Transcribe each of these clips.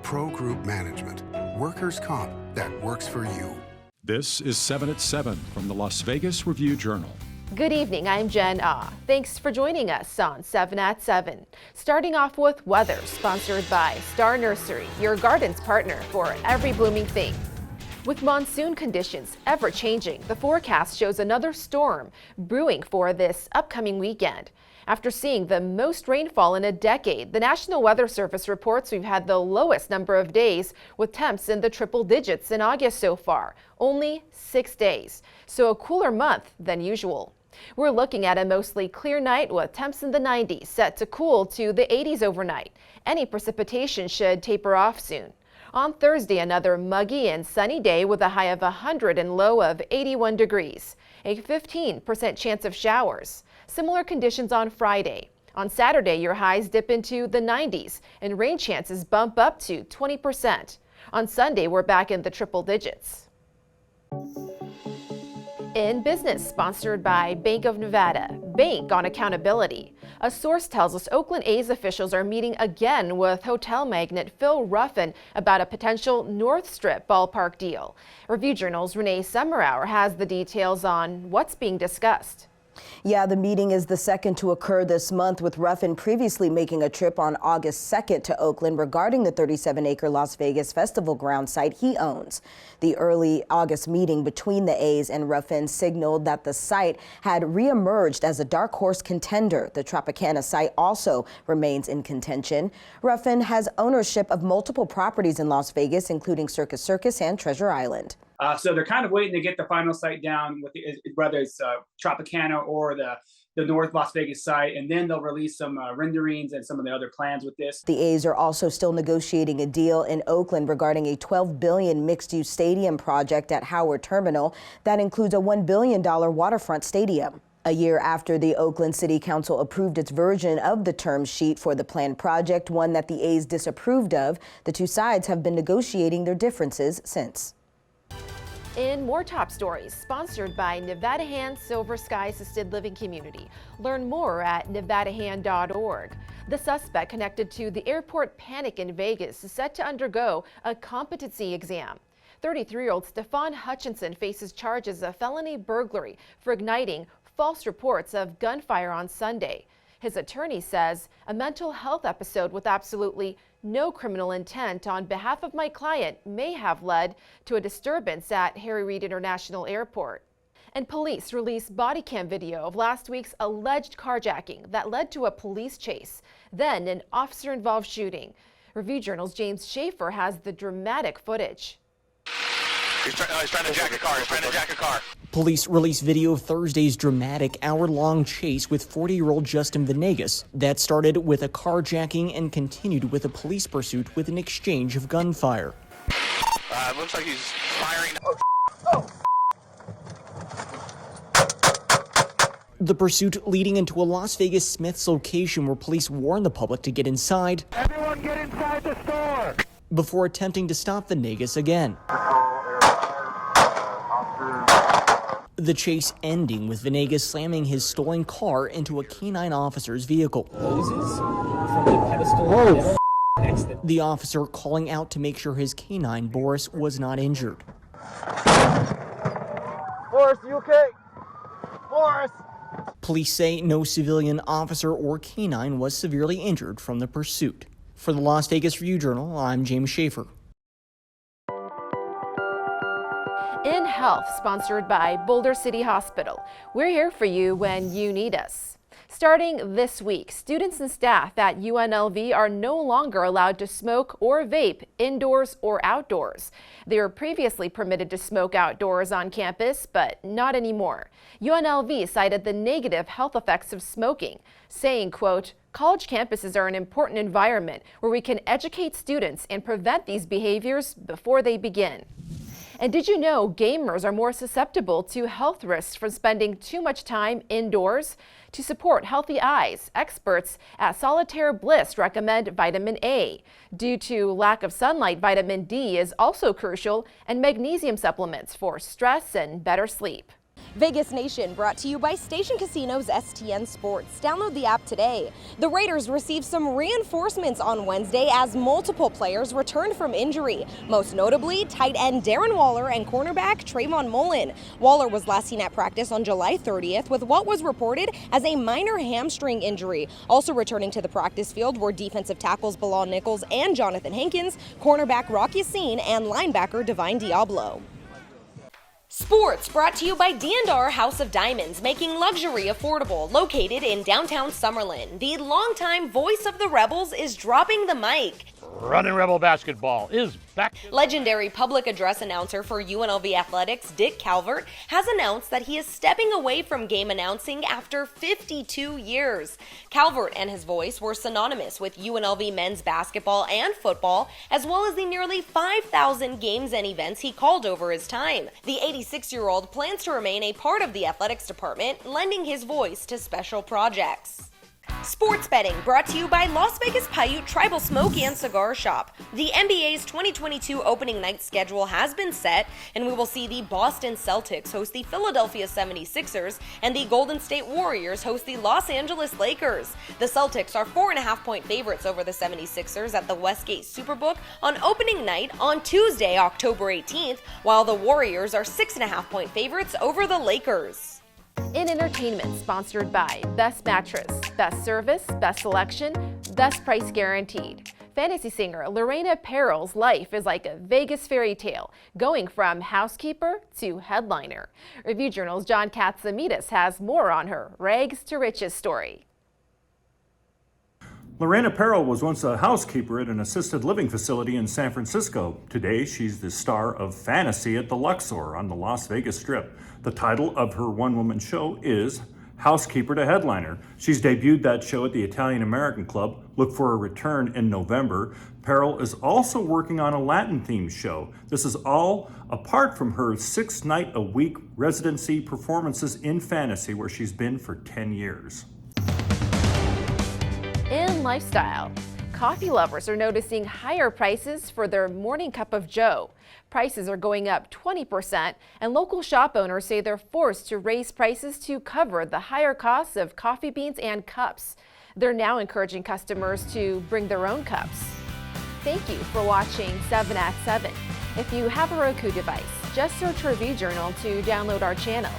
Pro Group Management. Workers' comp that works for you. This is 7 at 7 from the Las Vegas Review-Journal. Good evening, I'm Jen Ah. Thanks for joining us on 7 at 7. Starting off with weather, sponsored by Star Nursery, your garden's partner for every blooming thing. With monsoon conditions ever changing, the forecast shows another storm brewing for this upcoming weekend. After seeing the most rainfall in a decade, the National Weather Service reports we've had the lowest number of days with temps in the triple digits in August so far, only 6 days, so a cooler month than usual. We're looking at a mostly clear night with temps in the 90s, set to cool to the 80s overnight. Any precipitation should taper off soon. On Thursday, another muggy and sunny day with a high of 100 and low of 81 degrees. A 15% chance of showers. Similar conditions on Friday. On Saturday, your highs dip into the 90s and rain chances bump up to 20%. On Sunday, we're back in the triple digits. In business, sponsored by Bank of Nevada. Bank on accountability. A source tells us Oakland A's officials are meeting again with hotel magnate Phil Ruffin about a potential North Strip ballpark deal. Review-Journal's Renee Summerhour has the details on what's being discussed. Yeah, the meeting is the second to occur this month, with Ruffin previously making a trip on August 2nd to Oakland regarding the 37-acre Las Vegas Festival ground site he owns. The early August meeting between the A's and Ruffin signaled that the site had reemerged as a dark horse contender. The Tropicana site also remains in contention. Ruffin has ownership of multiple properties in Las Vegas, including Circus Circus and Treasure Island. So they're kind of waiting to get the final site down, with whether it's Tropicana or the North Las Vegas site, and then they'll release some renderings and some of the other plans with this. The A's are also still negotiating a deal in Oakland regarding a $12 billion mixed-use stadium project at Howard Terminal that includes a $1 billion waterfront stadium. A year after the Oakland City Council approved its version of the term sheet for the planned project, one that the A's disapproved of, the two sides have been negotiating their differences since. In more top stories, sponsored by Nevada Hand Silver Sky Assisted Living Community. Learn more at nevadahand.org. The suspect connected to the airport panic in Vegas is set to undergo a competency exam. 33-year-old Stefan Hutchinson faces charges of felony burglary for igniting false reports of gunfire on Sunday. His attorney says a mental health episode with absolutely no criminal intent on behalf of my client may have led to a disturbance at Harry Reid International Airport. And police released body cam video of last week's alleged carjacking that led to a police chase, then an officer-involved shooting. Review-Journal's James Schaefer has the dramatic footage. He's trying to jack a car. Police released video of Thursday's dramatic hour-long chase with 40-year-old Justin Venegas that started with a carjacking and continued with a police pursuit with an exchange of gunfire. Looks like he's firing. The pursuit leading into a Las Vegas Smith's location where police warned the public to get inside. Everyone get inside the store! Before attempting to stop Venegas again. The chase ending with Venegas slamming his stolen car into a canine officer's vehicle. The officer calling out to make sure his canine, Boris, was not injured. Boris, you okay? Boris! Police say no civilian officer or canine was severely injured from the pursuit. For the Las Vegas Review-Journal, I'm James Schaefer. In Health, sponsored by Boulder City Hospital. We're here for you when you need us. Starting this week, students and staff at UNLV are no longer allowed to smoke or vape indoors or outdoors. They were previously permitted to smoke outdoors on campus, but not anymore. UNLV cited the negative health effects of smoking, saying, quote, "College campuses are an important environment where we can educate students and prevent these behaviors before they begin." And did you know gamers are more susceptible to health risks from spending too much time indoors? To support healthy eyes, experts at Solitaire Bliss recommend vitamin A. Due to lack of sunlight, vitamin D is also crucial, and magnesium supplements for stress and better sleep. Vegas Nation brought to you by Station Casinos STN Sports. Download the app today. The Raiders received some reinforcements on Wednesday as multiple players returned from injury, most notably tight end Darren Waller and cornerback Trayvon Mullen. Waller was last seen at practice on July 30th with what was reported as a minor hamstring injury. Also returning to the practice field were defensive tackles Bilal Nichols and Jonathan Hankins, cornerback Rock Yassin, and linebacker Divine Diablo. Sports brought to you by D&R House of Diamonds, making luxury affordable. Located in downtown Summerlin, the longtime voice of the Rebels is dropping the mic. Running Rebel basketball is back. Legendary public address announcer for UNLV Athletics, Dick Calvert, has announced that he is stepping away from game announcing after 52 years. Calvert and his voice were synonymous with UNLV men's basketball and football, as well as the nearly 5,000 games and events he called over his time. The 86-year-old plans to remain a part of the athletics department, lending his voice to special projects. Sports betting brought to you by Las Vegas Paiute Tribal Smoke and Cigar Shop. The NBA's 2022 opening night schedule has been set, and we will see the Boston Celtics host the Philadelphia 76ers and the Golden State Warriors host the Los Angeles Lakers. The Celtics are 4.5-point favorites over the 76ers at the Westgate Superbook on opening night on Tuesday, October 18th, while the Warriors are 6.5-point favorites over the Lakers. In entertainment, sponsored by Best Mattress, Best Service, Best Selection, Best Price Guaranteed. Fantasy singer Lorena Perrell's life is like a Vegas fairy tale, going from housekeeper to headliner. Review Journal's John Katsamidas has more on her rags to riches story. Lorena Perrell was once a housekeeper at an assisted living facility in San Francisco. Today, she's the star of Fantasy at the Luxor on the Las Vegas Strip. The title of her one-woman show is Housekeeper to Headliner. She's debuted that show at the Italian American Club. Look for a return in November. Perrell is also working on a Latin-themed show. This is all apart from her 6-night-a-week residency performances in Fantasy, where she's been for 10 years. In lifestyle, coffee lovers are noticing higher prices for their morning cup of joe. Prices are going up 20%, and local shop owners say they're forced to raise prices to cover the higher costs of coffee beans and cups. They're now encouraging customers to bring their own cups. Thank you for watching 7 at 7. If you have a Roku device, just search Review Journal to download our channel.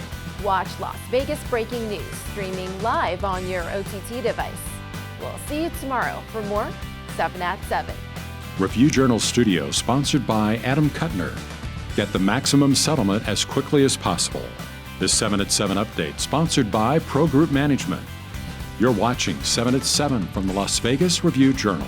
Watch Las Vegas breaking news streaming live on your OTT device. We'll see you tomorrow for more 7 at 7. Review Journal Studio, sponsored by Adam Kuttner. Get the maximum settlement as quickly as possible. This 7 at 7 update, sponsored by Pro Group Management. You're watching 7 at 7 from the Las Vegas Review Journal.